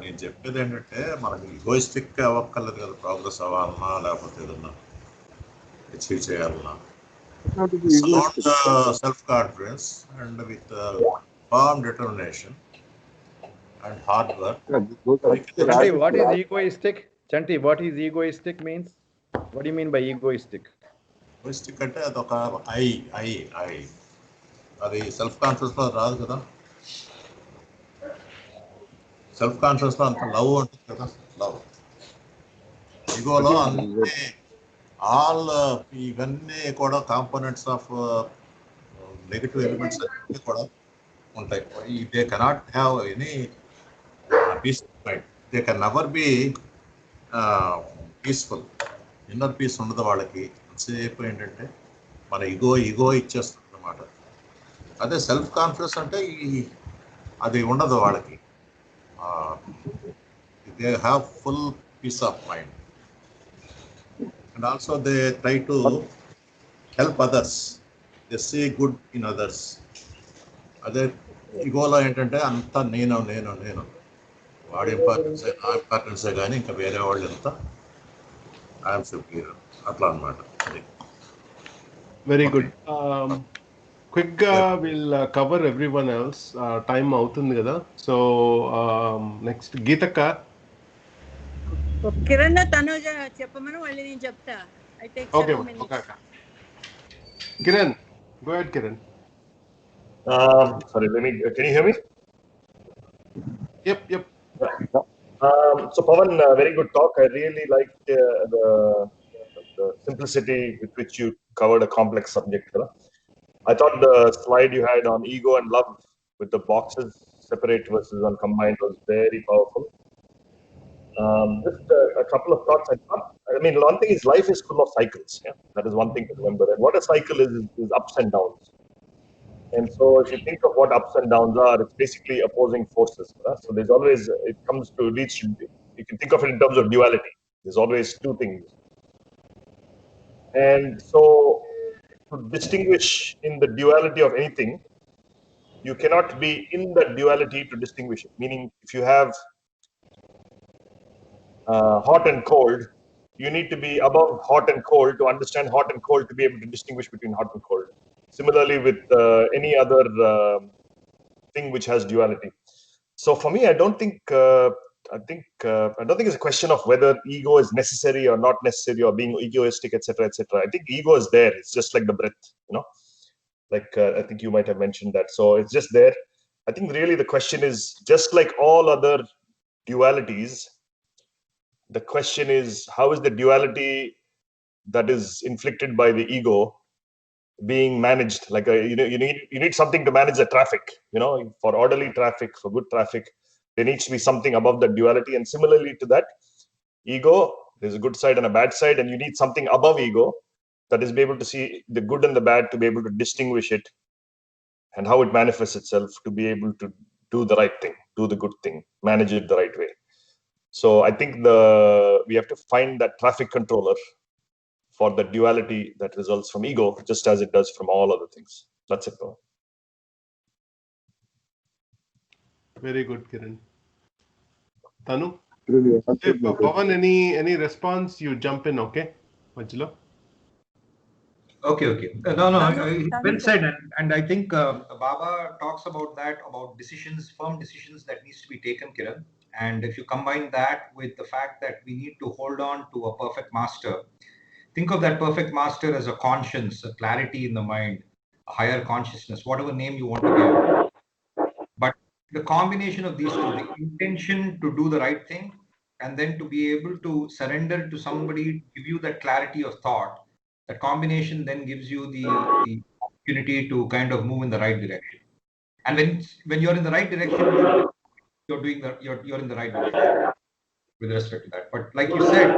నేను చెప్పేది ఏంటంటే మనకి ఈగోయిస్టిక్ అవ్వక్కర్లేదు కదా, ప్రోగ్రెస్ అవ్వాలన్నా లేకపోతే ఏదన్నా అచీవ్ చేయాలన్నా. Sound self-confidence and with firm determination and hard work. Chanti, what is egoistic? Chanti, what is egoistic means? What do you mean by egoistic? Egoistic అంటే అదొక ఐ అది సెల్ఫ్ కాన్ఫిడెన్స్ లో రాదు కదా. సెల్ఫ్ కాన్ఫిడెన్స్ లో అంత love ఉంటుంది కదా. లవ్ ఈగోలో అన్ని ఆల్ ఇవన్నీ కూడా కాంపోనెంట్స్ ఆఫ్ నెగటివ్ ఎలిమెంట్స్ అన్ని కూడా ఉంటాయి. They cannot have any peace of mind. They can never be peaceful. Inner peace ఉండదు వాళ్ళకి. అంతసేపు ఏంటంటే మన ఈగో ఇచ్చేస్తుంది అన్నమాట. అదే సెల్ఫ్ కాన్ఫిడెన్స్ అంటే అది ఉండదు వాళ్ళకి. They have full peace of mind and also they try to help others. They see good in others. అదే ఈగోలో ఏంటంటే అంతా నేను వాడి ఇంపార్టెన్సే నా ఇంపార్టెన్సే కానీ ఇంకా వేరే వాళ్ళు ఎంత ఐఎమ్ సుపీరియర్ అట్లా అనమాట. Very good. క్విక్ గా will cover everyone else. Time అవుతుంది కదా. సో నెక్స్ట్ గీతక్క. కిరణ్ తనుజ చెప్పమని మళ్ళీ నేను చెప్తా. Okay Kiran, go ahead Kiran. Sorry, can you hear me? Yep. So Pawan, very good talk. I really liked the simplicity with which you covered a complex subject. I thought the slide you had on ego and love with the boxes separate versus one combined was very powerful. Just a couple of thoughts. I mean, one thing is life is full of cycles. Yeah? That is one thing to remember. And what a cycle is ups and downs. And so if you think of what ups and downs are, it's basically opposing forces. So there's always, it comes to reach, you can think of it in terms of duality. There's always two things. And so to distinguish in the duality of anything, you cannot be in the duality to distinguish it. Meaning if you have hot and cold, you need to be above hot and cold to understand hot and cold to be able to distinguish between hot and cold. Similarly with any other thing which has duality. So for me, I don't think it's a question of whether ego is necessary or not necessary or being egoistic, etc., etc. I think ego is there. It's just like the breath, like I think you might have mentioned that. So it's just there. I think really the question is, just like all other dualities, the question is, how is the duality that is inflicted by the ego being managed? Like you need something to manage the traffic. For orderly traffic, for good traffic, there needs to be something above the duality. And similarly to that, ego, there's a good side and a bad side, and you need something above ego that is be able to see the good and the bad, to be able to distinguish it and how it manifests itself, to be able to do the right thing, do the good thing, manage it the right way. So I think we have to find that traffic controller for the duality that results from ego, just as it does from all other things. That's it, though. Very good, Kiran. Tanu? Pawan, any response? You jump in, okay? Majlo? Okay. No, well said. And I think Baba talks about that, about decisions, firm decisions that needs to be taken, Kiran. And if you combine that with the fact that we need to hold on to a perfect master, think of that perfect master as a conscience, a clarity in the mind, a higher consciousness, whatever name you want to give. But the combination of these two, the intention to do the right thing, and then to be able to surrender to somebody, give you that clarity of thought, that combination then gives you the opportunity to kind of move in the right direction. And when you're in the right direction, you're in the right direction with respect to that. But like you said,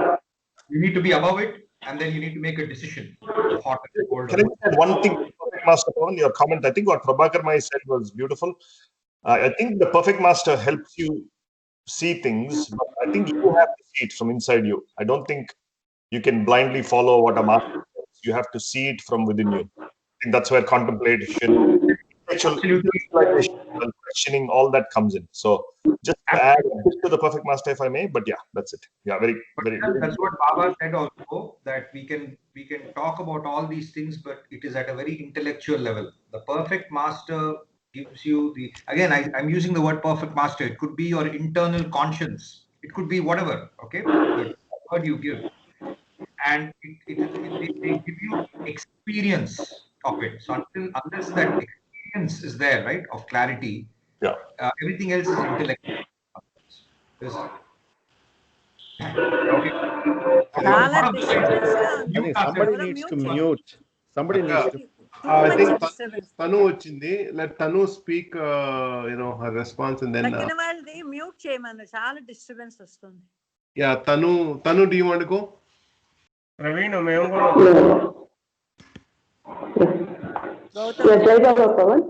you need to be above it, and then you need to make a decision of hot and cold. Can I add one thing, Master Pawan, your comment? I think what Prabhakar Mai said was beautiful. I think the perfect master helps you see things, but I think you have to see it from inside you. I don't think you can blindly follow what a master does. You have to see it from within you. I think that's where contemplation, Absolutely. Questioning, all that comes in. So just add a bit to the perfect master, if I may. But yeah, that's it. Yeah, very. That's what Baba said also, that we can talk about all these things, but it is at a very intellectual level. The perfect master gives you the, again, I'm using the word perfect master. It could be your internal conscience. It could be whatever. Okay, the word you give, and they give you experience of it. So unless that experience is there, right, of clarity, Yeah. everything else is intellectual. Okay. చాలా disturbance గా I ఉంది. think somebody ఎవరో needs to mute mute. Somebody Akka, needs to. Too I much think disturbance. Tanu వచ్చింది. Let Tanu speak, her response, and then తగ్గిన వాళ్ళది mute చేయమను, చాలా disturbance వస్తుంది. yeah, Tanu, do you want to go? Praveen, మేము కూడా Gautam Yeah, Jai Baba Pawan.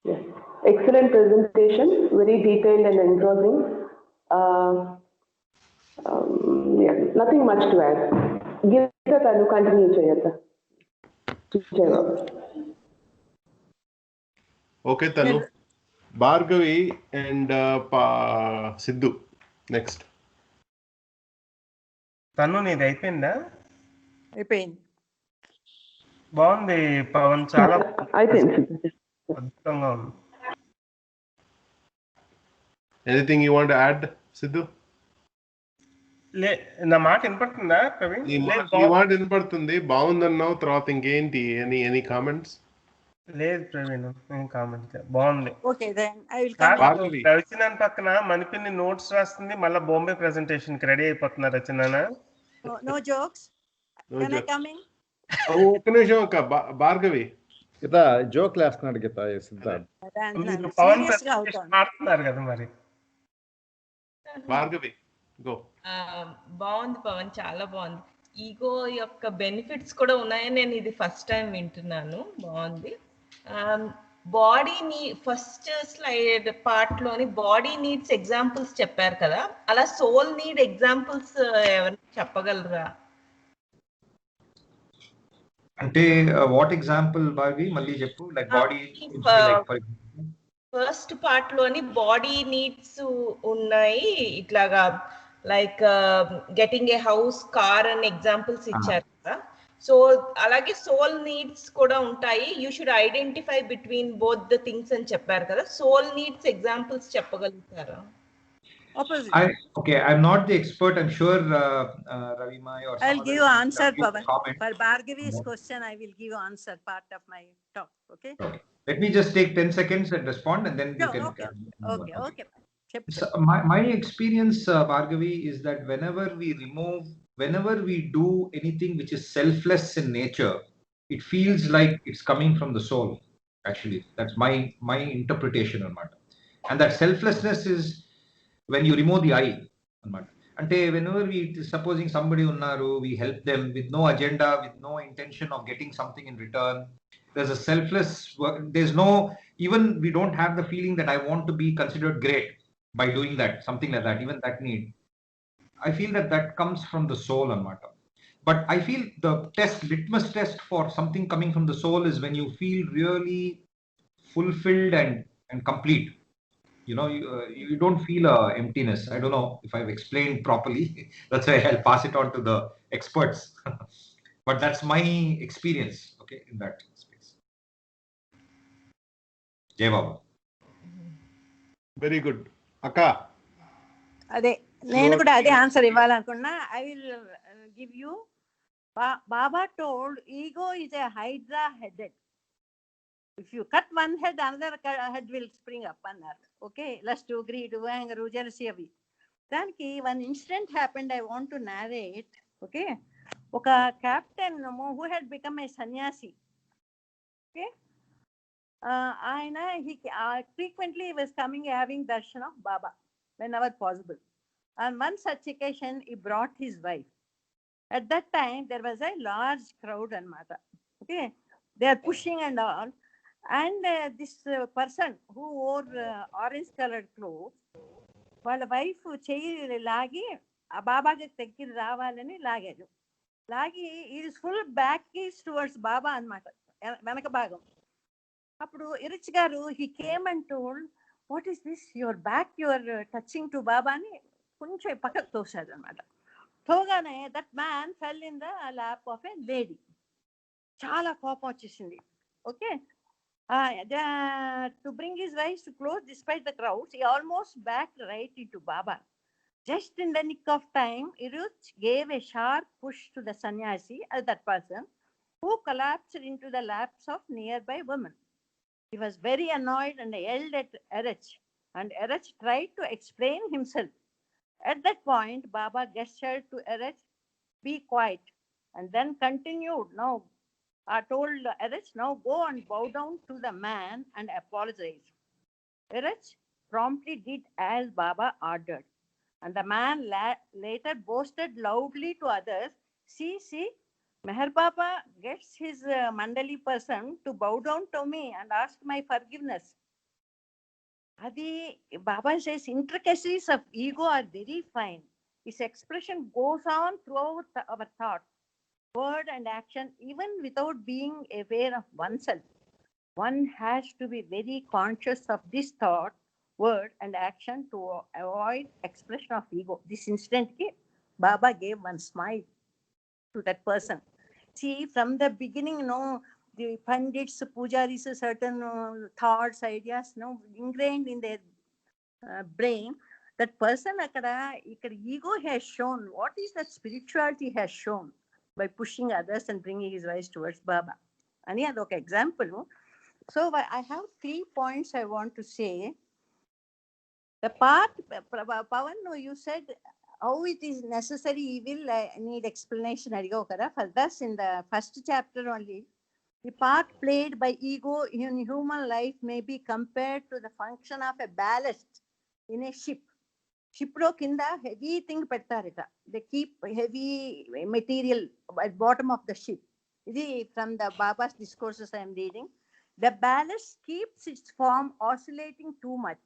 Yes. Excellent presentation, very detailed and engrossing. Yeah, nothing much to add. Give the Tanu, continue, Jayata. Jai Baba. Okay, Tanu. Bhargavi and Sidhu. Next. తను నీది అయిపోయిందా? అయిపోయింది. బాగుంది పవన్, చాలా అయిపోయింది. అద్భుతంగా ఉంది. Anything you want to add, Sidhu? నా మాట వినపడుతుందా ప్రవీణ్? ఈ మాట వినపడుతుంది. బాగుందన్నావు, తర్వాత ఇంకేంటి? Any comments? లేదు ప్రవీణ్, ఏం కామెంట్. బాగుంది. Okay then I will come. రచనన్ పక్కన మణిపిన్ని నోట్స్ రాస్తుంది, మళ్ళీ బాంబే ప్రెజెంటేషన్ కి రెడీ అయిపోతున్నారు Rachana. No jokes. Can I coming? ఒక్క నిమిషం అక్క. భార్గవి గీత జోక్ వేస్తున్నాడు గీత. సిద్ధార్థ్ పవన్ మాట్లాడుతున్నారు కదా మరి. భార్గవి గో. బాగుంది పవన్, చాలా బాగుంది. ఈగో యొక్క బెనిఫిట్స్ కూడా ఉన్నాయని నేను ఇది ఫస్ట్ టైం వింటున్నాను. బాగుంది. బాడీని ఫస్ట్ స్లైడ్ పార్ట్ లోని బాడీ నీడ్స్ ఎగ్జాంపుల్స్ చెప్పారు కదా, అలా సోల్ నీడ్ ఎగ్జాంపుల్స్ ఎవరైనా చెప్పగలరా? అంటే వాట్ ఎగ్జాంపుల్ భార్గవి, మళ్ళీ చెప్పు. లైక్ బాడీ ఫస్ట్ పార్ట్ లోని బాడీ నీడ్స్ ఉన్నాయి, ఇట్లాగా like getting a house, car అని ఎగ్జాంపుల్స్ ఇచ్చారు కదా. సో అలాగే సోల్ నీడ్స్ కూడా ఉంటాయి. You should identify between both the things అని చెప్పారు కదా. సోల్ నీడ్స్ ఎగ్జాంపుల్స్ చెప్పగలుగుతారా? Okay, I'm not the expert. I'm sure Ravima or I'll give you answer, Pavan. For Bhargavi's question, I will give you answer part of my talk. Okay. Let me just take 10 seconds and respond, and then you can. Okay. So my experience, Bhargavi, is that whenever we do anything which is selfless in nature, it feels like it's coming from the soul. Actually, that's my interpretation on matter. And that selflessness is when you remove the I. Ante whenever we supposing somebody unnaru, we help them with no agenda, with no intention of getting something in return. There's a selfless work. There's no, even we don't have the feeling that I want to be considered great by doing that, something like that, even that need. I feel that comes from the soul on matter. But I feel the litmus test for something coming from the soul is when you feel really fulfilled and complete. You know, you don't feel emptiness. I don't know if I've explained properly. That's why I'll pass it on to the experts. But that's my experience, okay, in that space. Jai Baba. Very good. Akka. అదే నేను కూడా అదే answer ఇవ్వాలనుకున్నా. I will give you. Baba told ego is a hydra headed. If you cut one head, another head will spring up అన్నారు. Okay, lust greed, anger, jealousy అవి. దానికి one incident happened I want to narrate. Okay, ఒక captain who had become a sannyasi. Okay, ఆయన he frequently was coming having darshan of Baba whenever possible. On one such occasion he brought his wife. At that time there was a large crowd anamata. Okay, they are pushing and all. And this person who wore orange colored clothes, వాళ్ళ wife చెయ్యి లాగి ఆ బాబాకి దగ్గర రావాలని లాగాడు. లాగి is pull back is towards Baba అనమాట, వెనక భాగం. అప్పుడు ఇరిచ్ గారు he came and told, what is this, your back you are touching to Baba అని కొంచెం పక్కకు తోసాడు అనమాట. తోగానే that man fell in the lap of a lady. చాలా కోపం వచ్చేసింది. Okay, to bring his eyes to close despite the crowds, he almost backed right into Baba. Just in the nick of time, Iruch gave a sharp push to the sannyasi, that person, who collapsed into the laps of nearby women. He was very annoyed and yelled at Erech, and Erech tried to explain himself. At that point, Baba gestured to Erech, be quiet, and then continued. Now, I told Erech, now go and bow down to the man and apologize. Erech promptly did as Baba ordered, and the man later boasted loudly to others, see, Meher Baba gets his Mandali person to bow down to me and ask my forgiveness. Adi, Baba says intricacies of ego are very fine. His expression goes on throughout our thought, word and action, even without being aware of oneself. One has to be very conscious of this thought, word and action to avoid expression of ego. This instant, Baba gave one smile to that person. See, from the beginning, the Pandits, Pujaris, certain thoughts, ideas, ingrained in their brain. That person, ego has shown. What is that spirituality has shown by pushing others and bringing his eyes towards Baba? And yeah, okay, example. So I have 3 points I want to say. The part, Pawan, you said how it is necessary evil, I need explanation. For thus, in the first chapter only, the part played by ego in human life may be compared to the function of a ballast in a ship. Shiplo kinda heavy thing pettarita. They keep heavy material at bottom of the ship. From the Baba's discourses I am reading. The ballast keeps its form oscillating too much.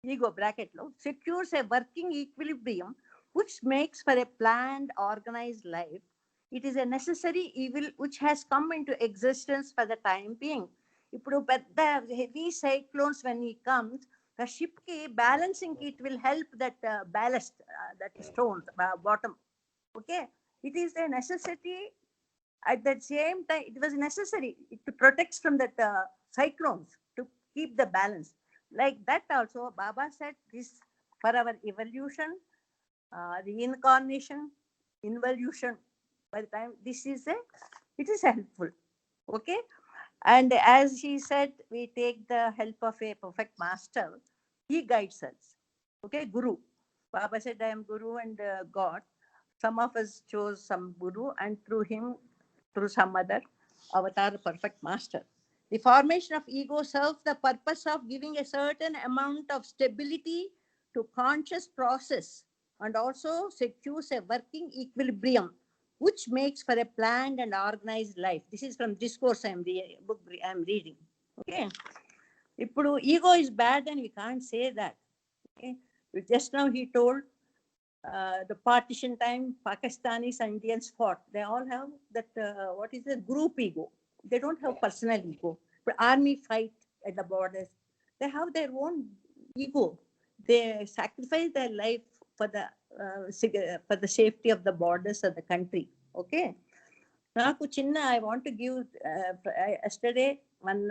Ego bracket low secures a working equilibrium, which makes for a planned, organized life. It is a necessary evil which has come into existence for the time being. Ippudu pedda heavy cyclones, when he comes, the ship ki balancing it will help that ballast, that stone bottom. Okay, it is a necessity. At that same time, it was necessary to protect from that cyclones, to keep the balance. Like that also, Baba said this for our evolution, reincarnation, involution. By the time it is helpful. Okay, and as he said, we take the help of a perfect master. He guides us. Okay, Guru. Baba said, I am Guru and God. Some of us chose some Guru, and through him, through some other avatar, perfect master. The formation of ego serves the purpose of giving a certain amount of stability to conscious process, and also secures a working equilibrium, which makes for a planned and organized life. This is from discourse book I am reading. Okay, ఇప్పుడు ego is bad and we can't say that. Okay, just now he told the partition time, Pakistanis and Indians fought. They all have that, what is the group ego. They don't have personal ego. But army fight at the borders. They have their own ego. They sacrifice their life for the safety of the borders of the country. Okay. I want to give, yesterday one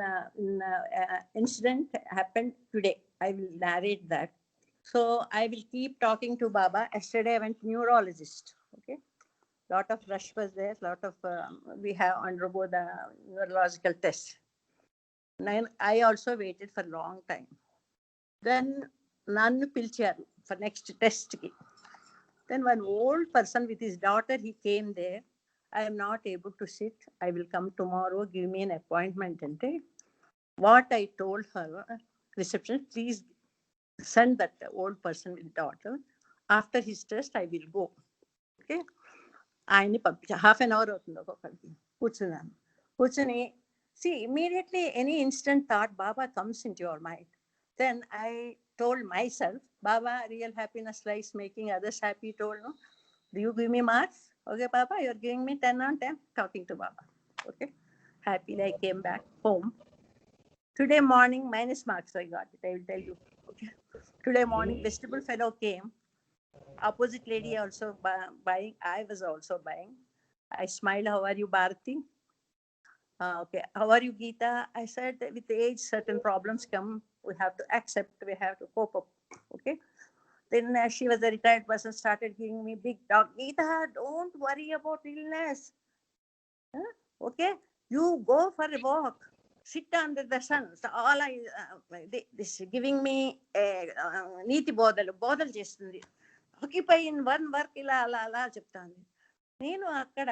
incident happened today. I will narrate that. So I will keep talking to Baba. Yesterday I went to neurologist. Okay, lot of rush was there. Lot of we have undergo the neurological test. And I also waited for long time. Then nannu pilcharu for next test ki. Then one old person with his daughter, he came there. I am not able to sit. I will come tomorrow. Give me an appointment. And what I told her, reception, please send that old person with daughter. After his test, I will go. Okay. ఆయన్ని పంపించా. half an hour అవుతుంది ఒక్కొక్కరికి. కూర్చున్నాను. కూర్చొని, see, immediately any instant thought, Baba comes into your mind. Then I told myself, Baba, real happiness lies making others happy. Told, no, do you give me marks? Okay, Baba, you're giving me 10 on 10. Talking to Baba. Okay. Happily I came back home. Today morning, minus marks I got it, I will tell you. Okay. Today morning, vegetable fellow came. Opposite lady also buying. I was also buying. I smiled, how are you, Bharati? Okay, how are you, Geeta? I said, with age, certain problems come. We have to accept, we have to cope up. Okay. Then she was a retired person, started giving me big talk. Geeta, don't worry about illness. Huh? Okay, you go for a walk, sit under the sun. So all this giving me నీతి బోధలు చేస్తుంది. Occupy in one work ఇలా అలా అలా చెప్తాను. నేను అక్కడ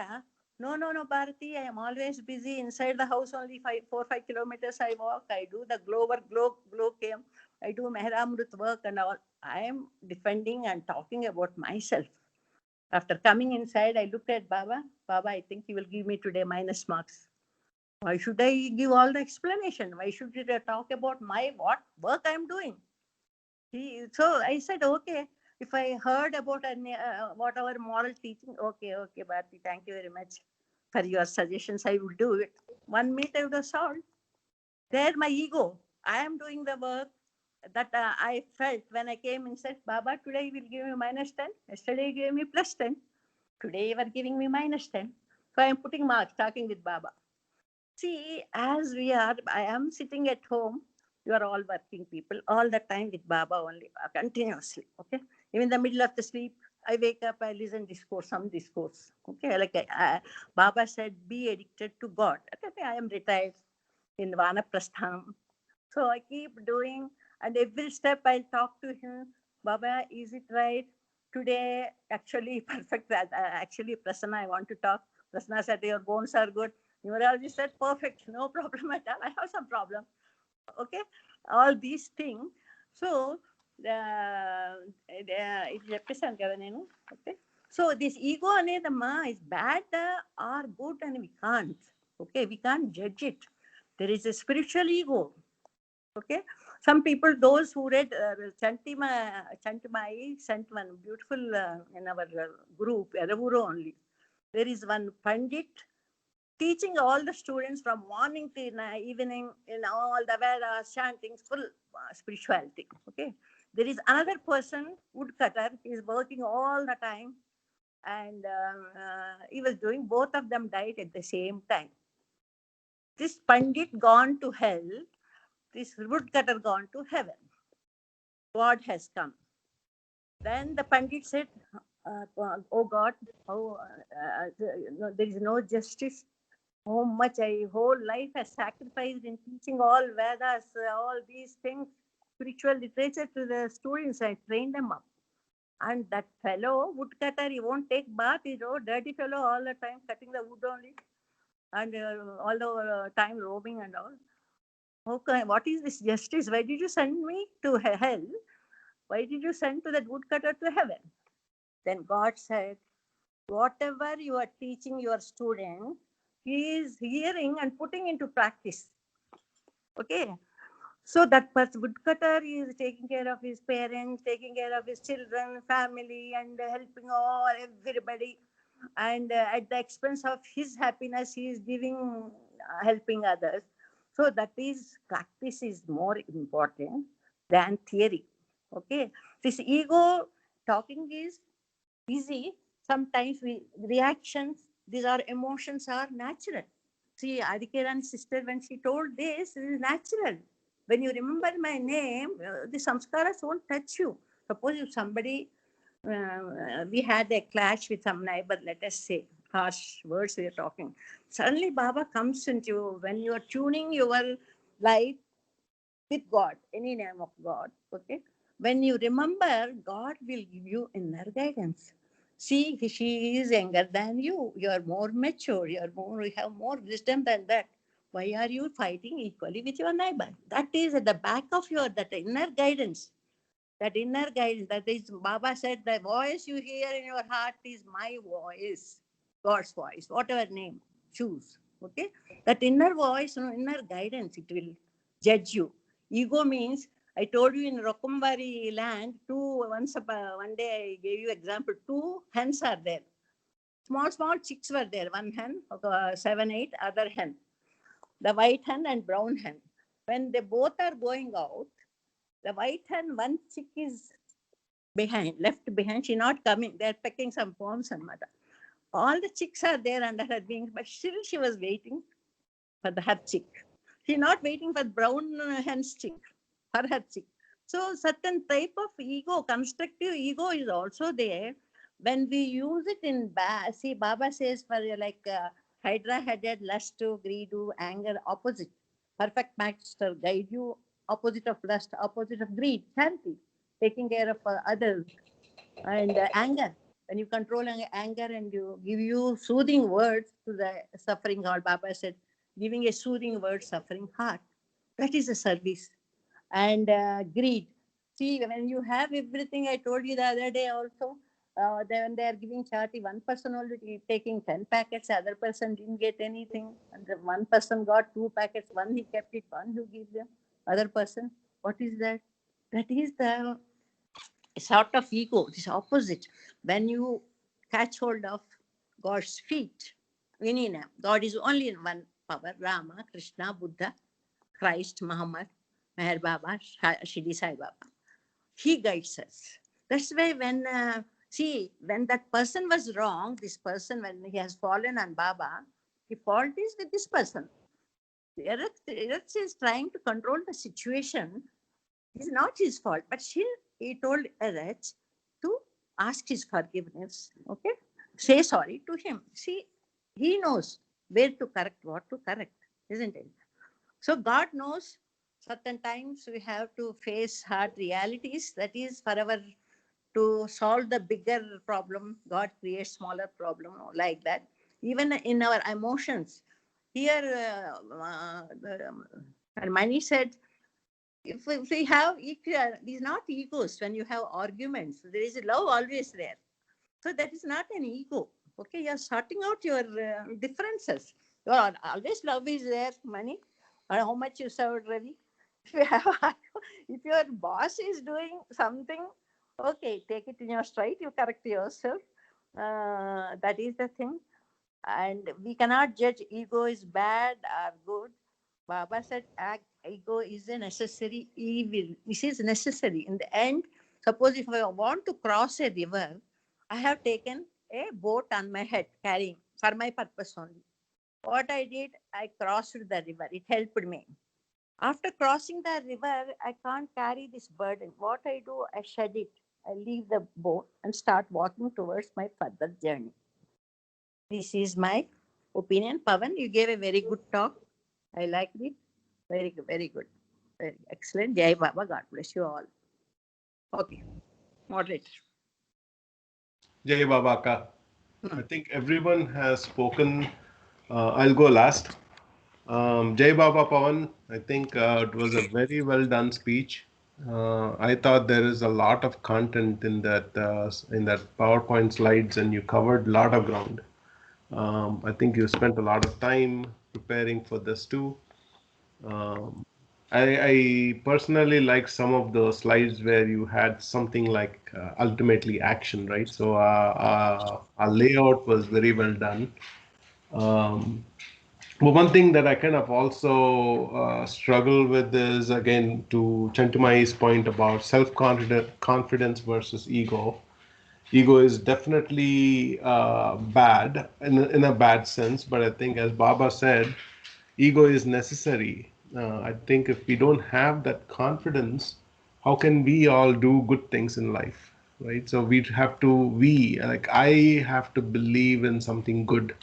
no Bharati, I am always busy inside the house, only 4-5 kilometers I walk. I do the glow came. I do Mehramrut work and all. I am defending and talking about myself. After coming inside, I looked at Baba. Baba, I think he will give me today minus marks. Why should I give all the explanation? Why should I talk about what work I am doing? So I said, okay, if I heard about whatever moral teaching, okay, Bharati, thank you very much for your suggestions. I will do it. 1 minute I would have solved. There, my ego. I am doing the work that I felt when I came and said, Baba, today you will give me minus 10. Yesterday you gave me plus 10. Today you are giving me minus 10. So I am putting marks, talking with Baba. See, as I am sitting at home, you are all working people, all the time with Baba only, continuously. Okay. Even in the middle of the sleep, I wake up, I listen some discourse. Okay. Like Baba said, be addicted to God. Okay. I am retired in Vanaprasthanam. So I keep doing, and every step I'll talk to him. Baba, is it right? Today, actually, perfect. Actually, Prasanna, I want to talk. Prasanna said, your bones are good. Neurologist said, perfect. No problem at all. I have some problem. Okay. All these things. So, it represents, okay. So, this ego is bad or good, and we can't. Okay. We can't judge it. There is a spiritual ego. Okay, some people, those who read Chantimai sent one beautiful in our group, Eravuru only. There is one Pandit teaching all the students from morning to evening in all the Vedas, chanting, full spirituality. Okay, there is another person, woodcutter, he is working all the time, and he was doing, both of them died at the same time. This Pandit gone to hell. This woodcutter gone to heaven. God has come. Then the Pandit said, oh God, there is no justice. How much whole life has sacrificed in teaching all Vedas, all these things, spiritual literature to the students. I trained them up. And that fellow, woodcutter, he won't take bath. He's a dirty fellow all the time, cutting the wood only. And all the time roaming and all. Okay, what is this justice? Why did you send me to hell? Why did you send to that woodcutter to heaven? Then God said, whatever you are teaching your student, he is hearing and putting into practice. Okay. So that woodcutter is taking care of his parents, taking care of his children, family, and helping everybody. And at the expense of his happiness, he is helping others. So that is, practice is more important than theory. Okay. This ego talking is easy. Sometimes reactions, these are emotions are natural. See, Adikirani's sister, when she told this, it is natural. When you remember my name, the samskaras won't touch you. Suppose if somebody, we had a clash with some neighbor, let us say, harsh words we are talking. Suddenly Baba comes into you when you are tuning your life with God, any name of God. Okay. When you remember, God will give you inner guidance. See, she is younger than you. You are more mature. You have more wisdom than that. Why are you fighting equally with your neighbor? That is at the back of that inner guidance. That inner guidance, that is, Baba said, the voice you hear in your heart is my voice, God's voice, whatever name, choose. Okay. That inner voice, inner guidance, it will judge you. Ego means, I told you in Rokumbari land, one day I gave you example, 2 hens are there. Small chicks were there. One hen, 7, 8, other hen. The white hen and brown hen. when they both are going out, the white hen, one chick is behind, left behind. She's not coming. They're pecking some worms and mother. All the chicks are there under her wings, but still she was waiting for her chick. She's not waiting for brown hen's chick, for her chick. So certain type of ego, constructive ego is also there. When we use it in see, Baba says for like hydra-headed, lust, greed, anger, opposite. Perfect master guide you, opposite of lust, opposite of greed, shanti, taking care of others. And anger, when you control anger and you give you soothing words to the suffering heart, Baba said, giving a soothing word, suffering heart. That is a service. And greed. See, when you have everything, I told you the other day also, when they are giving charity, one person only taking 10 packets, the other person didn't get anything. And the one person got 2 packets, one he kept it, one who gave them, other person. What is that? That is the sort of ego, this opposite. When you catch hold of God's feet, Vinina, God is only in one power, Rama, Krishna, Buddha, Christ, Muhammad, Meher Baba, Shidi Sai Baba. He guides us. That's why when, when that person was wrong, this person, when he has fallen on Baba, the fault is with this person. The earth is trying to control the situation. It's not his fault, but he told Eretz to ask his forgiveness, okay? Say sorry to him. See, he knows where to correct, what to correct, isn't it? So God knows certain times we have to face hard realities. That is forever to solve the bigger problem. God creates smaller problem like that. Even in our emotions. Here, Hermione said, if we have these not egos, when you have arguments, there is love always there. So that is not an ego. Okay, you're sorting out your differences. Always love is there, money. How much you served, Ravi? If your boss is doing something, okay, take it in your stride, you correct yourself. That is the thing. And we cannot judge ego is bad or good. Baba said ego is a necessary evil. This is necessary. In the end, suppose if I want to cross a river, I have taken a boat on my head carrying for my purpose only. What I did, I crossed the river. It helped me. After crossing the river, I can't carry this burden. What I do, I shed it. I leave the boat and start walking towards my further journey. This is my opinion. Pavan, you gave a very good talk. I liked it. Very good, very good. Very excellent. Jai Baba, God bless you all. Okay, moderator. Jai Babaka. I think everyone has spoken. I'll go last. Jai Baba Pavan, I think it was a very well done speech. I thought there is a lot of content in that PowerPoint slides, and you covered a lot of ground. I think you spent a lot of time preparing for this too. I personally like some of the slides where you had something like ultimately action, right? So our layout was very well done. But one thing that I kind of also struggle with is, again, to Chantumai's point about self-confidence versus ego. Ego is definitely bad in a bad sense, but I think, as Baba said, ego is necessary. I think if we don't have that confidence, how can we all do good things in life, right? So I have to believe in something good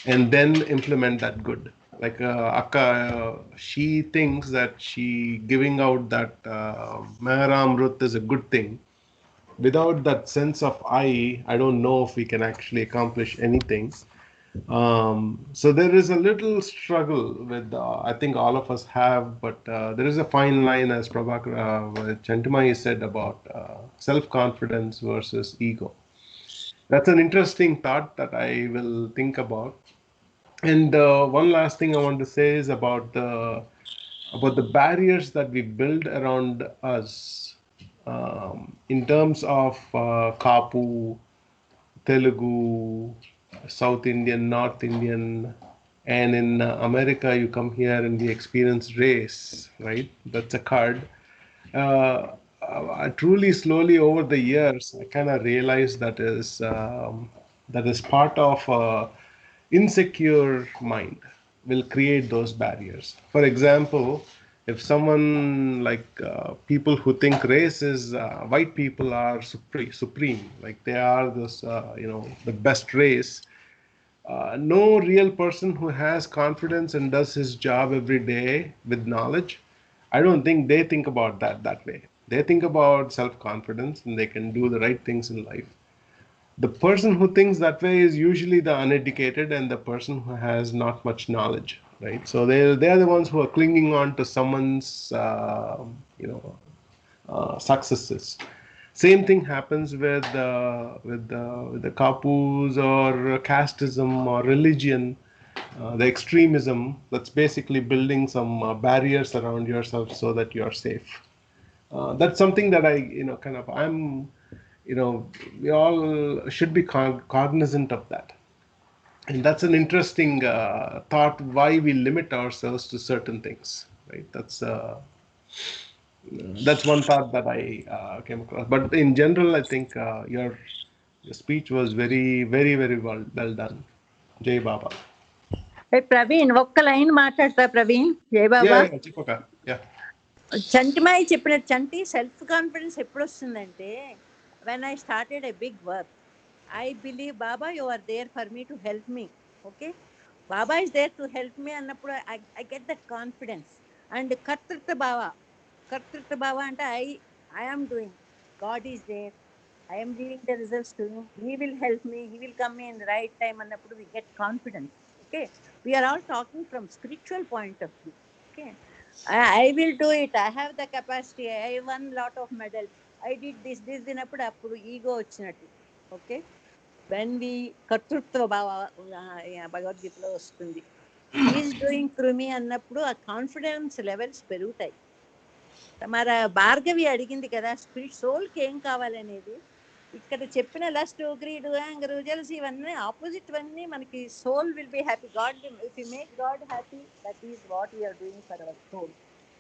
and then implement that good. Like Akka, she thinks that she giving out that Mehra Amrut is a good thing. Without that sense of I don't know if we can actually accomplish anything. So there is a little struggle with, I think all of us have, but there is a fine line, as Chantumai said, about self-confidence versus ego. That's an interesting thought that I will think about. And one last thing I want to say is about the barriers that we build around us in terms of Kapu, Telugu, South Indian, North Indian, And in America, you come here and we experience race, right? That's a card. Truly, slowly over the years, I kind of realized that is part of insecure mind will create those barriers. For example, if someone like people who think race is white people are supreme, like they are this, the best race. No real person who has confidence and does his job every day with knowledge, I don't think they think about that way. They think about self-confidence and they can do the right things in life. The person who thinks that way is usually the uneducated and the person who has not much knowledge, right? So they're the ones who are clinging on to someone's successes. Same thing happens with the kapus or casteism or religion, the extremism. That's basically building some barriers around yourself so that you're safe. That's something that we all should be cognizant of that. And that's an interesting thought, why we limit ourselves to certain things, right? That's one thought that I came across. But in general, I think your speech was very, very, very well done. Jai Baba. Hey, Praveen, ఒక్క line మాట్లాడతా ప్రవీణ్. జై బాబా. చంటిమాయి చెప్పినట్టు చంటి self confidence ఎప్పుడు వస్తుందంటే when I started a big work, I believe Baba, you are there for me to help me. Okay, Baba is there to help me అన్నప్పుడు I get that confidence. And కర్తృత్వ భావ అంటే I am doing, God is there, I am giving the results to him, he will help me, he will come in the right time అన్నప్పుడు we get confidence. Okay, we are all talking from spiritual point of view. Okay, I will do it, I have the capacity, I won lot of medals, I did this దినప్పుడు అప్పుడు ego వచ్చినట్టు. Okay, when we కర్తృత్వ భావ భగవద్గీతలో వస్తుంది, is doing through మీ అన్నప్పుడు ఆ confidence levels పెరుగుతాయి. మన భార్గవి అడిగింది కదా స్పిరిట్ సోల్కి ఏం కావాలనేది, ఇక్కడ చెప్పిన లస్ట్, గ్రీడ్, యాంగర్, జెలసీ ఇవన్నీ ఆపోజిట్ అన్నీ మనకి soul will be happy. God, if you make god happy, that is what you are doing for our soul.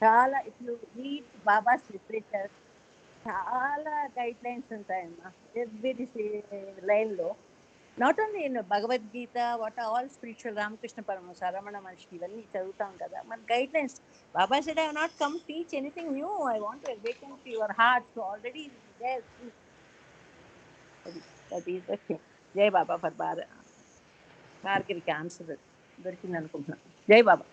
చాలా if you read Baba's literature, చాలా గైడ్ లైన్స్ ఉంటాయమ్మా ఎవ్రీ లైన్లో. Not only in Bhagavad Gita, what all spiritual, Ramakrishna Paramahamsa, Ramana Maharshi, ఇవన్నీ చదువుతాం కదా, మన guidelines. Baba said I have not come teach anything new, I want to awaken to your heart, so already there. That is the thing. జై Baba for భార్గవికి answer దొరికింది అనుకుంటున్నాను. జై బాబా.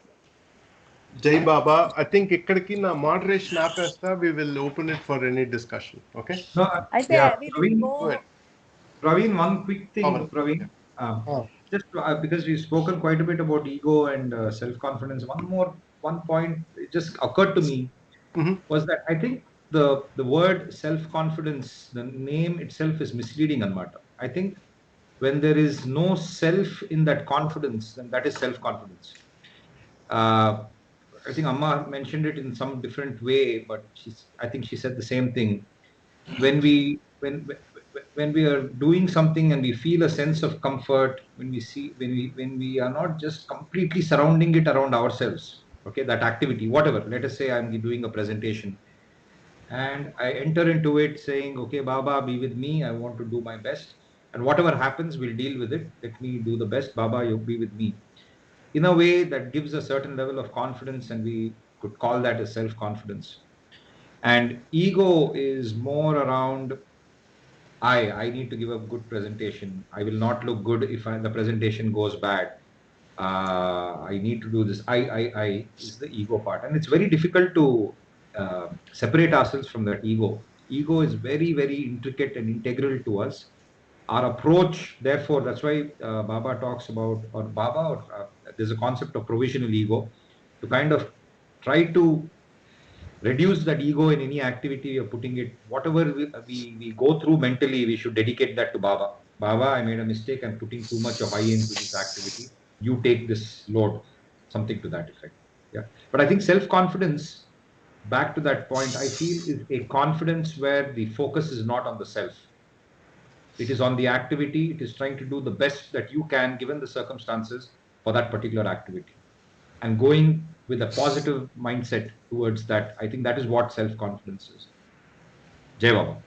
Jai Baba. I think ikkadiki na moderation apesta, we will open it for any discussion. Okay? No, Praveen, Praveen, one quick thing, Praveen. Just because we've spoken quite a bit about ego and self-confidence, one point it just occurred to me was that I think the word self-confidence, the name itself is misleading, Anmata. I think when there is no self in that confidence, then that is self-confidence. I think Amma mentioned it in some different way, but I think she said the same thing. When we are doing something and we feel a sense of comfort, when we are not just completely surrounding it around ourselves, okay, that activity, whatever, let us say I'm doing a presentation and I enter into it saying, okay, Baba, be with me, I want to do my best, and whatever happens, we'll deal with it, let me do the best, Baba, you be with me. In a way that gives a certain level of confidence, and we could call that as self-confidence. And ego is more around, I need to give a good presentation, I will not look good if the presentation goes bad, I need to do this, I is the ego part. And it's very difficult to separate ourselves from that ego. Ego is very, very intricate and integral to us. Our approach, therefore, that's why Baba talks about, there's a concept of provisional ego, to kind of try to reduce that ego in any activity we are putting it. Whatever we go through mentally, we should dedicate that to Baba. Baba, I made a mistake, I'm putting too much of I into this activity, you take this load, something to that effect. Yeah. But I think self-confidence, back to that point, I feel is a confidence where the focus is not on the self. It is on the activity. It is trying to do the best that you can given the circumstances, for that particular activity, and going with a positive mindset towards that. I think that is what self-confidence is. Jai Baba.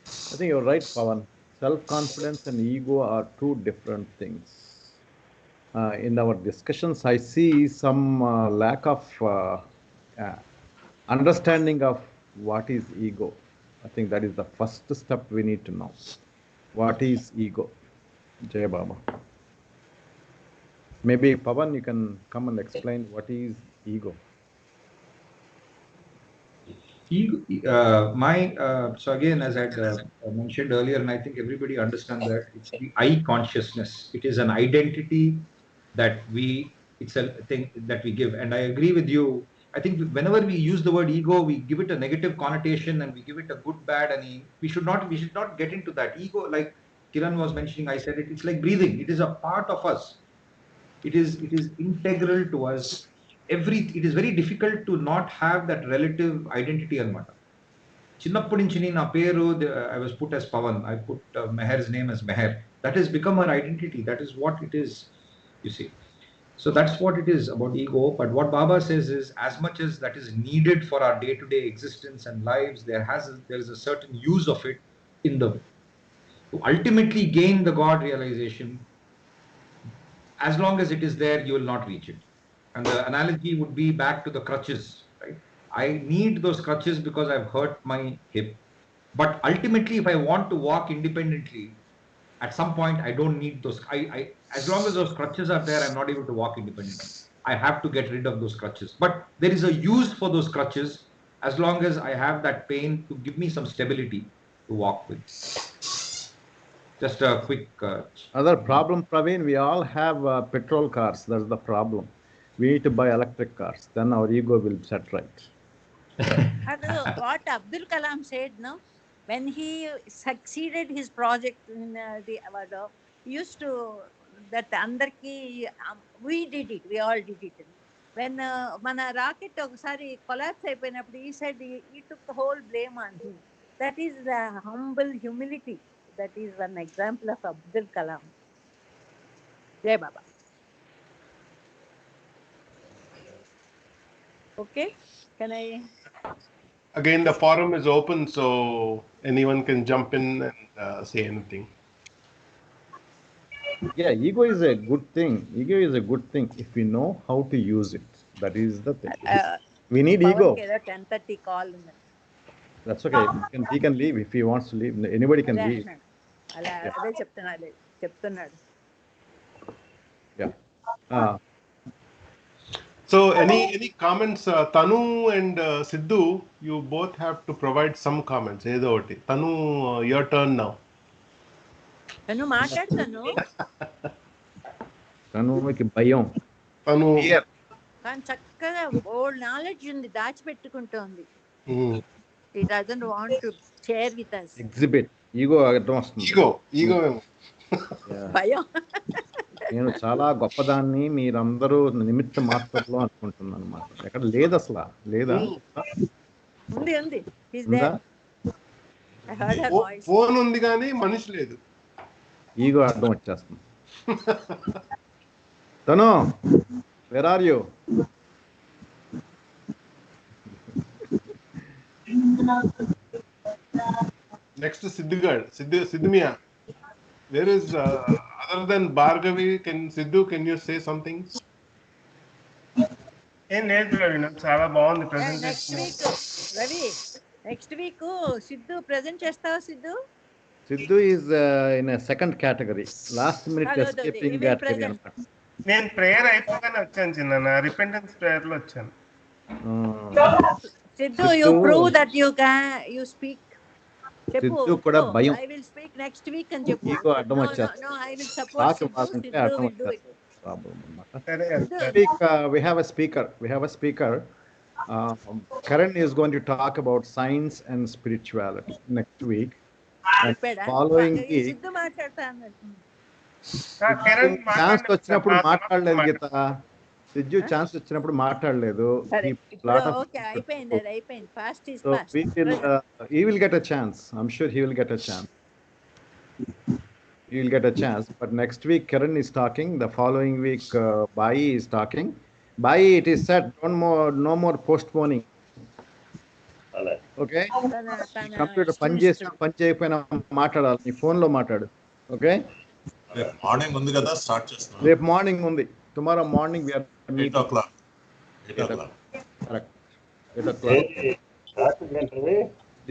I think you're right, Pawan. Self-confidence and ego are two different things. In our discussions, I see some lack of understanding of what is ego. I think that is the first step we need to know. What is ego? Jai Baba. Maybe Pawan, you can come and explain what is ego. So again, as I mentioned earlier, and I think everybody understands that it's the I consciousness. It is an identity that it's a thing that we give. And I agree with you. I think whenever we use the word ego, we give it a negative connotation and we give it a good, bad, and we should not get into that. Ego, like Kiran was mentioning, I said it's like breathing. It is a part of us. It is integral to us. It is very difficult to not have that relative identity anamata. Chinnappudu nunchi na peru I was put as Pawan. I put Meher's name as Meher. That has become our identity. That is what it is, you see. So that's what it is about ego. But what Baba says is, as much as that is needed for our day-to-day existence and lives, there is a certain use of it to ultimately gain the God realization. As long as it is there, you will not reach it. And the analogy would be back to the crutches, right? I need those crutches because I've hurt my hip. But ultimately, if I want to walk independently, at some point, I don't need those. As long as those crutches are there, I'm not able to walk independently. I have to get rid of those crutches. But there is a use for those crutches as long as I have that pain to give me some stability to walk with. Just a quick. Other problem, Praveen, we all have petrol cars. That's the problem. We need to buy electric cars. Then our ego will set right. What Abdul Kalam said, no? When he succeeded his project in the award, he used to, that andarki, we did it. We all did it. When mana rocket collapse, he said he took the whole blame on him. That is the humble humility. That is one example of Abdul Kalam. Jai Baba. Okay, can I? Again, the forum is open, so anyone can jump in and say anything. Yeah, ego is a good thing. Ego is a good thing if we know how to use it. That is the thing. We need ego. 10:30 call. That's okay. He can leave if he wants to leave. Anybody can leave. Yeah. So any comments, Tanu and Sidhu, you both have to provide some comments. Tanu, your turn now. Tanu మాట్లాడతాను. తనుకి భయం. Tanu here. కానీ చక్కగా old knowledge ఉంది, దాచిపెట్టుకుంటోంది. He doesn't want to share with us. Exhibit. Ego అర్థం వస్తుంది. Ego. భయం. నేను చాలా గొప్పదాన్ని మీరందరూ నిమిత్త మాత్రంలో అనుకుంటున్నాను అన్నమాట. ఎక్కడ లేదు అసలు. లేదా? ఉంది. He's there. I heard her voice. Phone ఉంది కానీ మనిషి లేదు. ఈగో అర్థం వచ్చేస్తుంది. తను, where are you? Next to Sidhu Mia. Where is other than Bhargavi? Sidhu, can you say something? ఏం లేదు ప్రవీణ్, చాలా బాగుంది presentation. Ravi, next week Siddhu present చేస్తావా? Sidhu is in a second category. Last minute escaping category అన్నమాట. నేను prayer అయిపోగానే వచ్చాను చిన్న, రిపెంటెన్స్ ప్రేయర్ లో వచ్చాను. Sidhu, you prove that you speak. Sidhu కూడా భయం. I will speak next week అని చెప్పు. ఈగో అర్థం వచ్చేస్తుంది. No, I will support Sidhu. Sidhu will do it. Problem అన్నమాట. We have a speaker. Karan is going to talk about science and spirituality next week. Following week, Siddhu మాట్లాడతాను. Chance వచ్చినప్పుడు మాట్లాడలేదు గీత. Siddhu chance వచ్చినప్పుడు మాట్లాడలేదు. ఓకే, అయిపోయింది. Fast is So fast. he will get a chance. I'm sure he will get a chance. you'll get a chance. But next week, Kiran is talking. The following week, Bai is talking. Bai, it is said, no more postponing. Okay? Computer పని చేసినా పని చేయకపోయినా మాట్లాడాలి, నీ ఫోన్లో మాట్లాడు. Okay, రేపు morning ఉంది కదా, స్టార్ట్ చేస్తున్నాం. రేపు మార్నింగ్ ఉంది. Tomorrow morning we are 8 o'clock. 8 o'clock. Correct. 8 o'clock.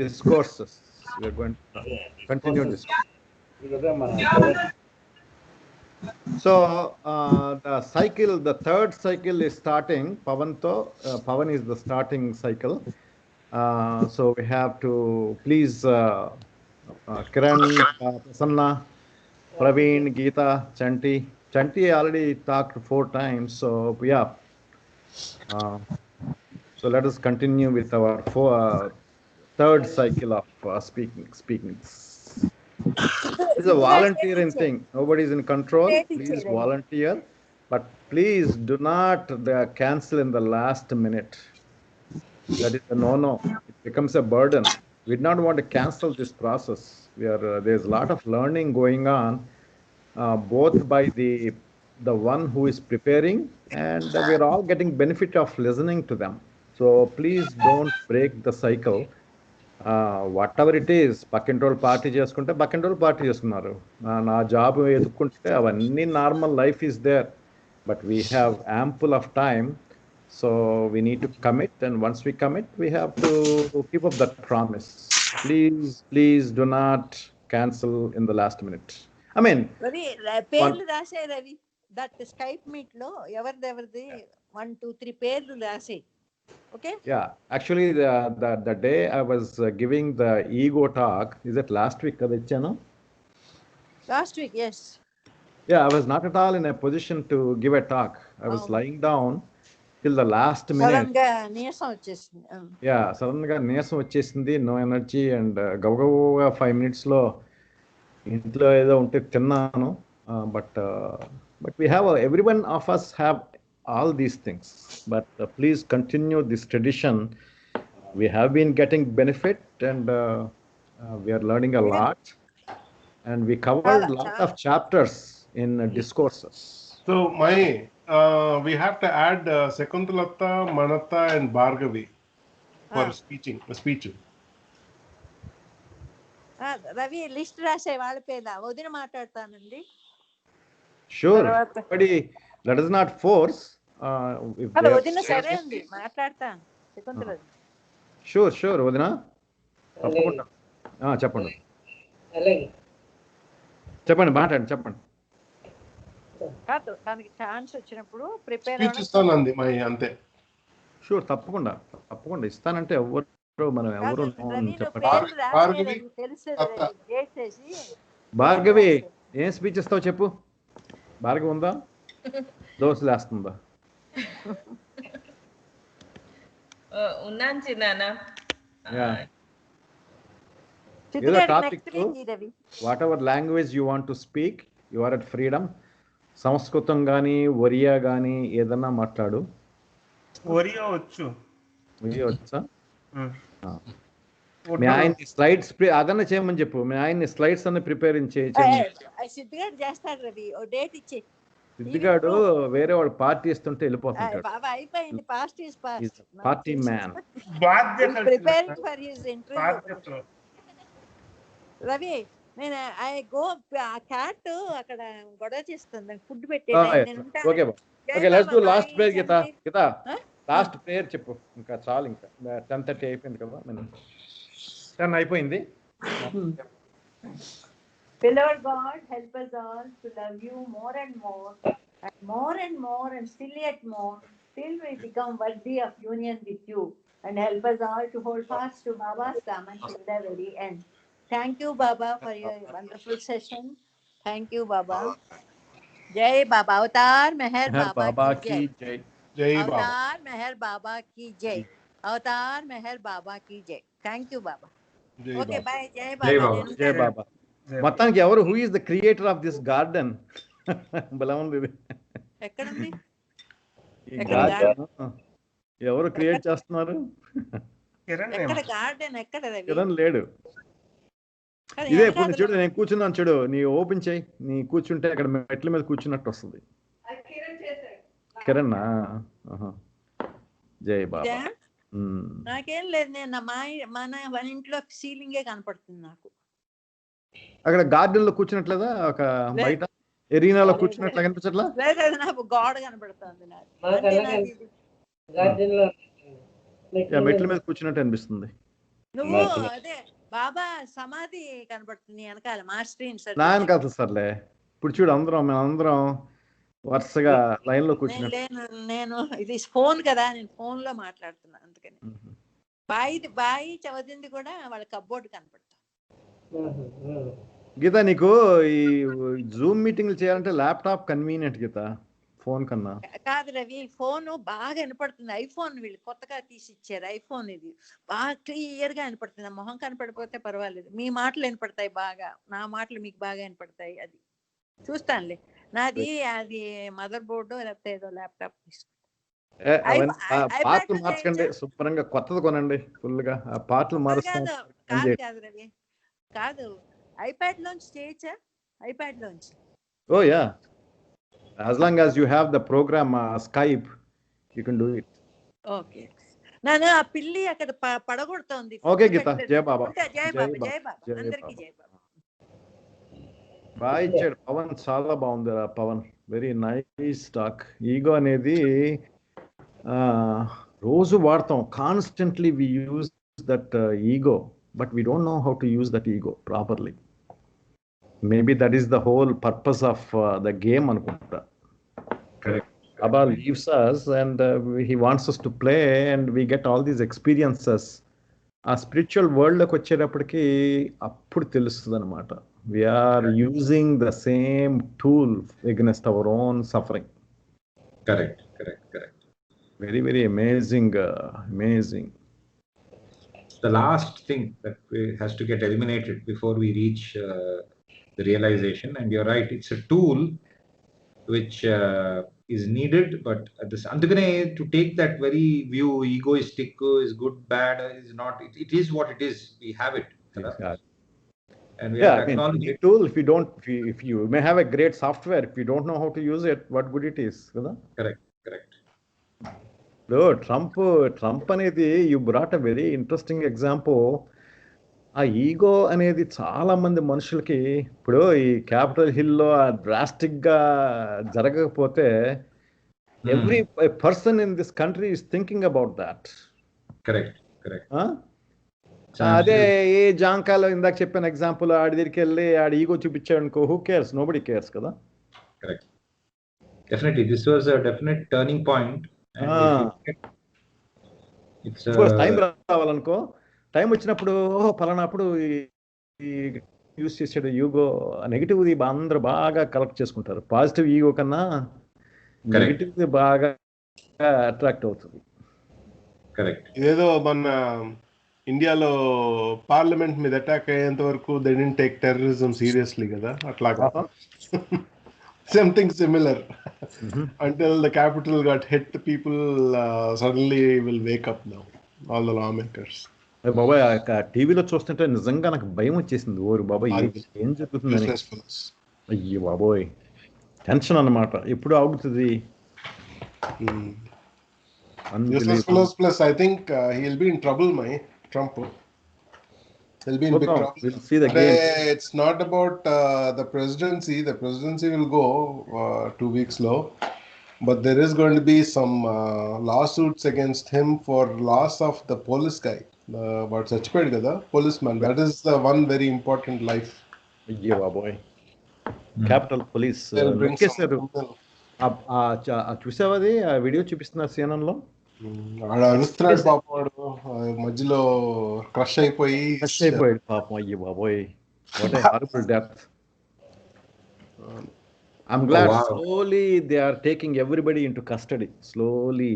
Discourses. We are going to continue this. So the third cycle is starting. Pavan is the starting cycle. So we have to please Kiran, Prasanna, Praveen, Geeta, Chanti. Chanti already talked 4 times. So yeah. So let us continue with our third cycle of speakings. It's a volunteering thing. Nobody is in control. Please volunteer, but please do not cancel in the last minute. That is a no. It becomes a burden. We do not want to cancel this process. There's a lot of learning going on, both by the one who is preparing, and we are all getting benefit of listening to them. So please don't break the cycle. Whatever it is, పక్కింటోళ్ళు party చేసుకుంటే పక్కింటోళ్ళు party చేసుకున్నారు. నా job ఎదుక్కుంటే అవన్నీ normal life is there, but we have ample of time. So we need to commit, and once we commit, we have to keep up that promise. Please do not cancel in the last minute. I mean, Ravi, పేర్లు రాసే Ravi, that Skype meet లో ఎవరిది 1 2 3 పేర్లు రాసే. Okay? Yeah, actually the day I was giving the ego talk, is it last week kada ichchano? Last week, yes. Yeah, I was not at all in a position to give a talk. I was lying down till the last minute. సడన్గా నీరసం వచ్చేసింది. Yeah, సడన్గా నీరసం వచ్చేసింది, no energy, and గబగబగా 5 minutes లో ఇంట్లో ఏదో ఉంటే తిన్నాను. But we have everyone of us have all these things, but please continue this tradition. We have been getting benefit, and we are learning a lot, and we covered a lot of chapters in discourses. So we have to add Sekuntalata, Manata, and Bhargavi for speech. Ravi list రాసే వాళ్ళ పేర్ల వదిన మాట్లాడతానండి. Sure, but let us not force. వదిన సరే అండి, మాట్లాడతాను. Sure వదిన, తప్పకుండా చెప్పండి. చెప్పండి. కాదు, దానికి ఛాన్స్ వచ్చినప్పుడు ప్రిపేర్ ఇస్తానండి అంతే. షూర్, తప్పకుండా ఇస్తానంటే మనం ఎవరు భార్గవి, ఏం స్పీచ్ ఇస్తావు చెప్పు. భార్గవి ఉందా? దోశలు వేస్తుందా? ఉన్నాను చిన్నాన్న. ఏదో topic, whatever language you want to speak, you are at freedom. Samskritam కానీ ఒరియా కానీ ఏదన్నా మాట్లాడు. ఒరియా వచ్చా? మీ ఆయన్ని స్లైడ్స్ అదన్నా చేయమని చెప్పు. మీ ఆయన్ని స్లైడ్స్ అన్ని ప్రిపేర్ చేస్తాడు రవి. ఓ డేట్ ఇచ్చి. సిద్ధిగాడు వేరే వాడు పార్టీ ఇస్తుంటే వెళ్ళిపోతుంటాడు. అయిపోయింది, past is past. Party man. Preparing for his interview. Ravi, నేను ఐ గో క్యాట్ అక్కడ గొడవ చేస్తుంది, ఫుడ్ పెట్టేది. Okay, let's do last prayer. Geeta last prayer చెప్పు. ఇంకా చాలు, ఇంకా 10:30 అయిపోయింది కదా, 10 అయిపోయింది. Beloved God, help us all to love you more and more and still yet more, till we become worthy of union with you, and help us all to hold fast to Baba's Daman till the very end. Thank you, Baba, for your wonderful session. Thank you, Baba. Jai Baba. Avatar Meher Baba ki jai. Jai Baba. Avatar Meher Baba ki jai. Avatar Meher Baba ki jai. Thank you, Baba. Okay, bye. Jai Baba. Jai Baba. మొత్తానికి ఎవరు, who is the creator of this garden? బలా ఉంది. ఎక్కడుంది ఈ garden? ఎవరు create చేస్తున్నారు? Garden ఎక్కడ? కిరణ్ లేడు. కానీ ఇదే ఇప్పుడు వెనకాతల చూడు, నేను కూర్చున్నాను చూడు, నీ ఓపెన్ చేయి, నీ కూర్చుంటే అక్కడ మెట్ల మీద కూర్చున్నట్టు వస్తుంది. కిరణ్ జై బాబా. ఇదా? నాకేం లేదు, నేను మన ఇంట్లో సీలింగే కనపడుతుంది నాకు. అక్కడ గార్డెన్ లో కూర్చున్నట్లేదా, ఒక బయట ఎరీనాలో కూర్చున్నట్లా కనిపించట్లా? లేదు, అది నాకు గోడ కనపడుతుంది. మెట్ల మీద కూర్చున్నట్టు అనిపిస్తుంది. నువ్వు అదే బాబా సమాధి కనపడుతుంది వెనకాల మా స్క్రీన్. నాయన కాదు సర్లే, ఇప్పుడు చూడు అందరం వరుసగా లైన్ లో కూర్చున్నట్టు. నేను ఇది ఫోన్ కదా, నేను ఫోన్ లో మాట్లాడుతున్నా, అందుకని. బాయి చదివింది కూడా వాళ్ళ కబ్బోర్డ్ కనపడుతుంది. గీత, నీకు ఈ జూమ్ మీటింగ్లు చేయాలంటే ల్యాప్టాప్ కన్వీనియంట్ గీత, ఫోన్ కన్నా. కాదు రవి, ఫోన్ బాగా వినపడుతుంది. ఐఫోన్ వీళ్ళు కొత్తగా తీసి ఇచ్చారు ఐఫోన్, ఇది బాగా క్లియర్ గా వినపడుతుంది. మొహం కనపడిపోతే పర్వాలేదు, మీ మాటలు వినపడతాయి బాగా, నా మాటలు మీకు బాగా వినపడతాయి. అది చూస్తానులే. నాది అది మదర్ బోర్డు లేకపోతే ఏదో ల్యాప్టాప్ పాటలు మార్చకండి, శుభ్రంగా కొత్తది కొనండి ఫుల్ గా. ఆ పాటలు మారుస్తాను. కాదు రవి, కాదు, ఐప్యాడ్ లోంచి చేయొచ్చా? ఐప్యాడ్ లోంచి. ఓ yeah, as long as you have the program Skype, you can do it. Okay. నేను ఆ పిల్లి అక్కడ పడగొడుతోంది. ఓకే గీత, జై బాబా. జై బాబా, జై బాబా, అందరికీ జై బాబా. బాగా ఇచ్చాడు పవన్, చాలా బాగుంది Pavan, very nice talk. Ego అనేది రోజు వాడతాం, constantly we use that ego, but we don't know how to use that ego properly. Maybe that is the whole purpose of the game anukunta. Correct. Baba leaves us and he wants us to play and we get all these experiences. A spiritual world loki vacherappudiki appudu telustudi anamata. We are using the same tool against our own suffering. Correct. Very, very amazing, amazing. The last thing that has to get eliminated before we reach the realization, and you're right, it's a tool which is needed, but this andukane to take that very view, egoistic, is good, bad, is not, it is what it is. We have it, and we have to acknowledge it. Tool, if you may have a great software, if you don't know how to use it, what good it is, kada? Correct. Trump అనేది, you brought a very interesting example. ఆ ego అనేది చాలా మంది మనుషులకి, ఇప్పుడు ఈ capital హిల్లో drastic గా జరగకపోతే every person in this country is thinking about that. Correct. అదే ఏ జాంకాలో ఇందాక చెప్పిన ఎగ్జాంపుల్, ఆడి దగ్గరికి వెళ్ళి ఆడి ఈగో చూపించాడు అనుకో, హూ కేర్స్, నోబడీ కేర్స్ కదా. Correct, definitely this was a definite turning point. Time రావాలనుకో, టైం వచ్చినప్పుడు పలానాప్పుడు యూజ్ చేసాడు ఈగో, నెగిటివ్ అందరూ బాగా కలెక్ట్ చేసుకుంటారు. పాజిటివ్ ఈగో కన్నా నెగిటివ్ బాగా అట్రాక్ట్ అవుతుంది. కరెక్ట్. ఇదేదో మన ఇండియాలో పార్లమెంట్ మీద అటాక్ అయ్యేంత వరకు they didn't take terrorism seriously కదా, అట్లాగా something similar. Until the capital got hit, people suddenly will wake up now, all the lawmakers. బాబాయ్ టీవీలో చూస్తుంటే నిజంగా నాకు భయం వచ్చేసింది. ఓరు బాబాయ్ ఏం జరుగుతుందని. అయ్యో బాబోయ్, టెన్షన్ అన్నమాట, ఎప్పుడు ఆగుతుంది. Plus I think he'll be in trouble, my Trump. He'll be in big trouble. We'll see the game. It's not about the presidency. The presidency will go 2 weeks low, but there is going to be some lawsuits against him for loss of the police guy. What's Chachiped kada policeman? That is the one very important life. Yeah, boy. Capital Police. చూసావది ఆ video చూపిస్తున్నారు CNN లో. అరుస్తున్నాడు పాపం, వాడు మధ్యలో crush అయిపోయాడు పాపం. అయ్యో బాబోయ్, what a horrible death. I'm glad slowly they are taking everybody into custody slowly.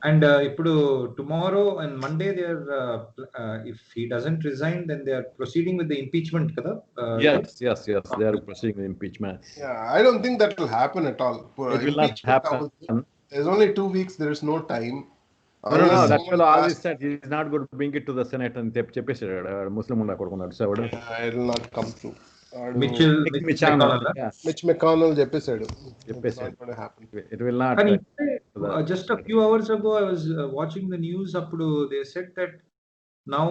And ఇప్పుడు tomorrow and Monday they are if he doesn't resign, then they are proceeding with the impeachment kada. Yes, they are proceeding with impeachment. Yeah, I don't think that will happen at all. It will not happen. There's only 2 weeks, there is no time. No, that fellow always said he's not going to bring it to the Senate and చెప్పేసాడు ముస్లిం ఉండా కొడుకున్నాడు so it will not come through. Mitch McConnell. Mitch McConnell చెప్పేశాడు. చెప్పేశాడు. Not going to happen. It will not. కానీ just a few hours ago I was watching the news. Appudu they said that now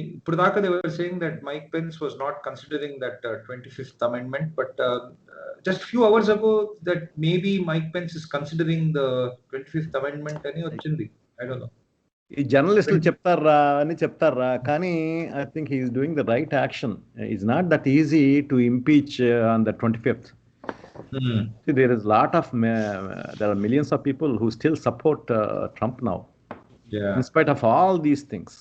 ఇప్పుడు దాకా they were saying that Mike Pence was not considering that 25th amendment, but just few hours ago that maybe Mike Pence is considering the 25th amendment అని వచ్చింది. I don't know. ఈ జర్నలిస్టులు చెప్తారా కానీ I think he is doing the right action. It's not that easy to impeach on the 25th. See, there is lot of there are millions of people who still support Trump now, in spite of all these things.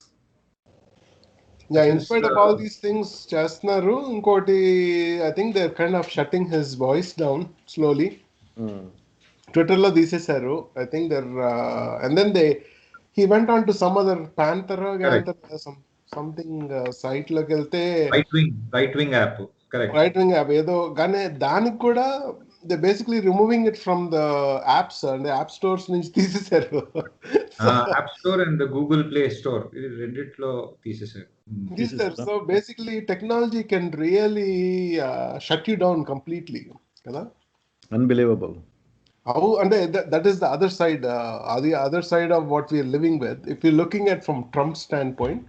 Yeah, in spite of all these things, చేస్తున్నారు. ఇంకోటి I think they're kind of shutting his voice down slowly. Twitter లో తీసేశారు. I think they're and then he went on to some other Panther something site లోకి వెళ్తే right wing app. Correct. Right wing app ఏదో కానీ దానికి కూడా they basically removing it from the apps and the app stores నుంచి తీసేశారు. App store and the Google Play Store ఇది రెండిట్లో తీసేశారు. So basically technology can really shut you down completely. కదా? Unbelievable. How, and that is the other side, the other side of what we are living with. If you're looking at from Trump's standpoint,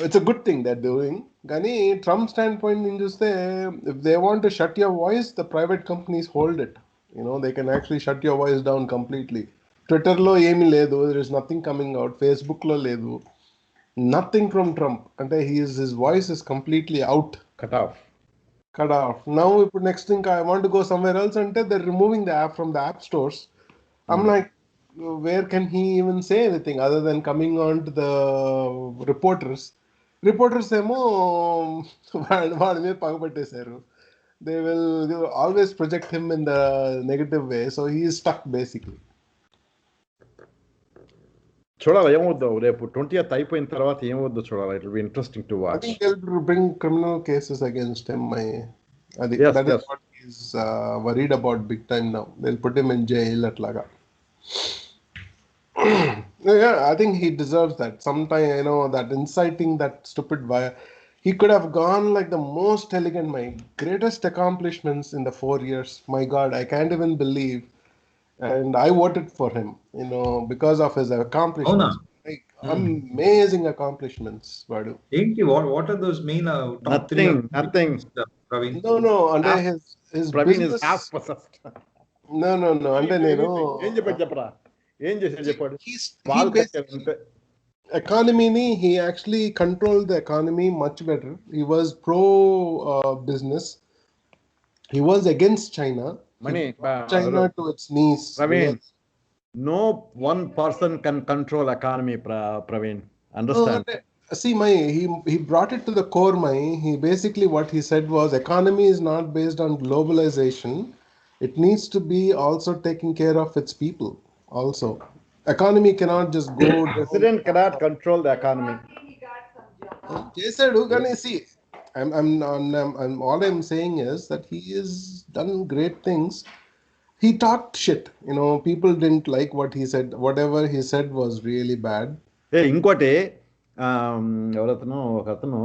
it's a good thing they're doing. Gani Trump's standpoint in just if they want to shut your voice, the private companies hold it. You know, they can actually shut your voice down completely. Twitter lo emi ledu, there is nothing coming out. Facebook lo ledu, nothing from Trump. And his voice is completely out, cut off. Now next thing I want to go somewhere else and they're removing the app from the app stores. I'm like, where can he even say anything other than coming on to the reporters ఏమో వాళ్ళ మీద పగబట్టేశారు. They will always project him in the negative way, so he is stuck basically. చూడాలి ఏమవుద్దో రేపు 20th అయిపోయిన తర్వాత ఏమవుద్దో చూడాలి. It will be interesting to watch. I think they'll bring criminal cases against him. That is what he's worried about big time now. They'll put him in jail atlaga. Yeah, I think he deserves that. Sometime, that inciting that stupid wire. He could have gone like the most elegant, my greatest accomplishments in the 4 years. My God, I can't even believe. And I voted for him, because of his accomplishments. Like, amazing accomplishments, Vadu. What are those main nothing. Praveen? No. Under his Praveen business... is half possessed. No. Under ఏం చెప్పాడు ఏం చేశాడు చెప్పాడు. Economy, he actually controlled the economy much better. He was pro business. He was against China. China to its knees. Praveen, no one person can control economy, Praveen. Understand? See, he brought it to the core. He basically what he said was economy is not based on globalization. It needs to be also taking care of its people. Also, economy cannot just go. President cannot control the economy. See, I'm all I'm saying is that he has done great things. He talked shit. People didn't like what he said. Whatever he said was really bad. ఇంకోటి ఒకతను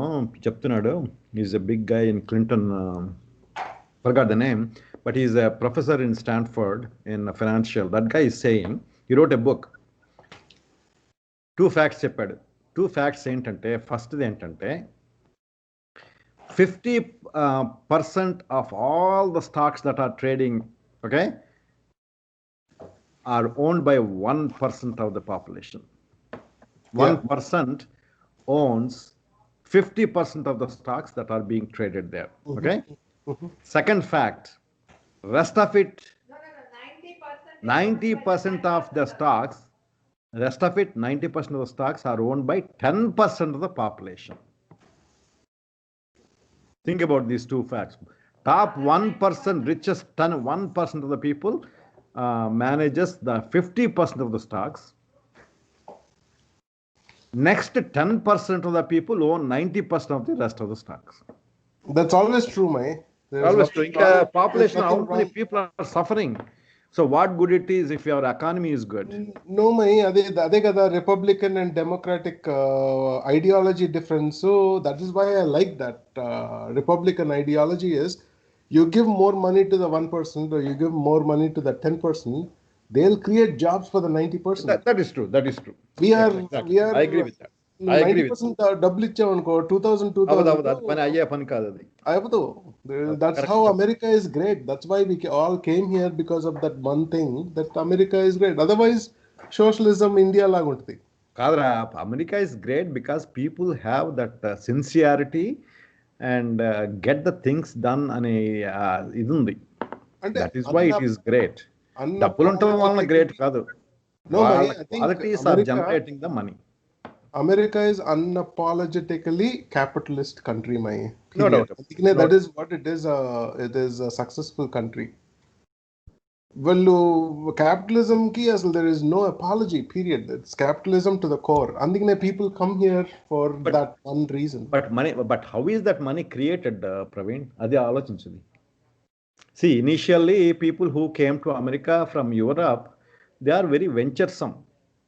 చెప్తున్నాడు. He's a big guy in Clinton. Forgot the name. But he's a professor in Stanford in financial. That guy is saying, he wrote a book. 2 facts చెప్పాడు. 2 facts ఏంటంటే ఫస్ట్ది ఏంటంటే 50% of all the stocks that are trading, okay, are owned by 1% of the population. 1% owns 50% of the stocks that are being traded there. Okay. Second fact, rest of it, 90% of the stocks, rest of it, 90% of the stocks are owned by 10% of the population. Think about these 2 facts. Top 1%, richest 1% of the people manages the 50% of the stocks. Next 10% of the people own 90% of the rest of the stocks. That's always true, always true. Population, how many people are suffering? So what good it is if your economy is good? No, అదే కదా Republican and Democratic ideology difference. So that is why I like that Republican ideology is you give more money to the 1% or you give more money to the 10%, they'll create jobs for the 90%. That is true. That is true. We are I agree with that. I agree with 90% డబ్బులు ఇచ్చామనుకో 2000 అది పని అయ్యే పని కాదు అది. అవ్వదు. That's how America is great. That's why we all came here, because of that one thing, that America is great. Otherwise socialism India లాగా ఉంటుంది. కాదురా, America is great because people have that sincerity and get the things done అనే ఇది ఉంది. That is why it is great. డబ్బులు ఉండటం వలన great కాదు. Qualities are generating the money. America is unapologetically capitalist country, my. No doubt. That is what it is. It is a successful country. Well, capitalism ki asal there is no apology. Period. It's capitalism to the core. Andikine people come here for that one reason. But how is that money created, Praveen? Adi aalochinchadi. See, initially people who came to America from Europe, they are very venturesome.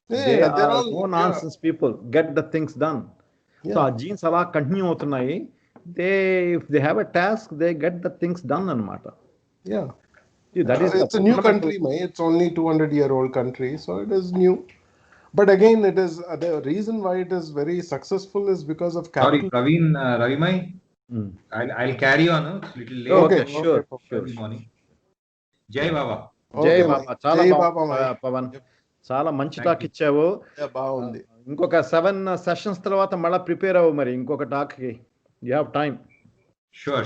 They are all no nonsense people. Get the things done. So our genes ala continue avutunnayi. If they have a task, they get the things done anamata. Yeah. That is it's a new country, it's only 200-year-old country, so it is new. But again, it is the reason why it is very successful is because of capital. Sorry, Praveen, Ravimai, I'll carry on. It's a little late. Okay, sure. Good morning. Jai Baba. Jai Baba. చాలా పవన్, చాలా మంచి talk ఇచ్చావు. బాగుంది. ఇంకొక 7 sessions తర్వాత మళ్ళీ prepare అవ్వు మరి ఇంకొక టాక్ కి. You have time. Sure.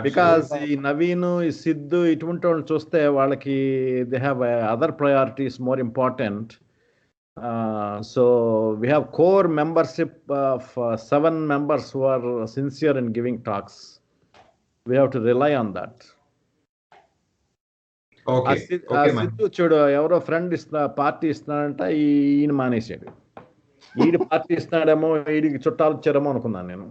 Because ఈ నవీన్, ఈ సిద్ధు ఇటువంటి వాళ్ళని చూస్తే వాళ్ళకి they have other priorities more important. So we have core membership of 7 members who are sincere in giving talks. We have to rely on that. Siddhu చూడు, ఎవరో friend party ఇస్తున్నాడంట, ఈయన మానేసాడు. ఈడి పార్టీ ఇస్తున్నాడేమో, ఈడికి చుట్టాలు వచ్చారేమో అనుకున్నాను నేను.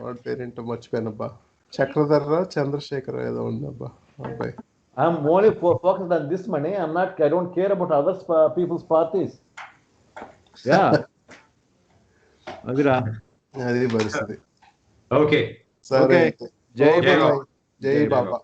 వాడు పేరేంటో మర్చిపోయానబ్బా. చక్రధర చంద్రశేఖర్ ఏదో ఉందబ్బా అబ్బాయి. I'm only focused on this money. I don't care about other people's parties. Yeah. Adira. అది పరిస్థితి. Okay. సరే. Jai Baba.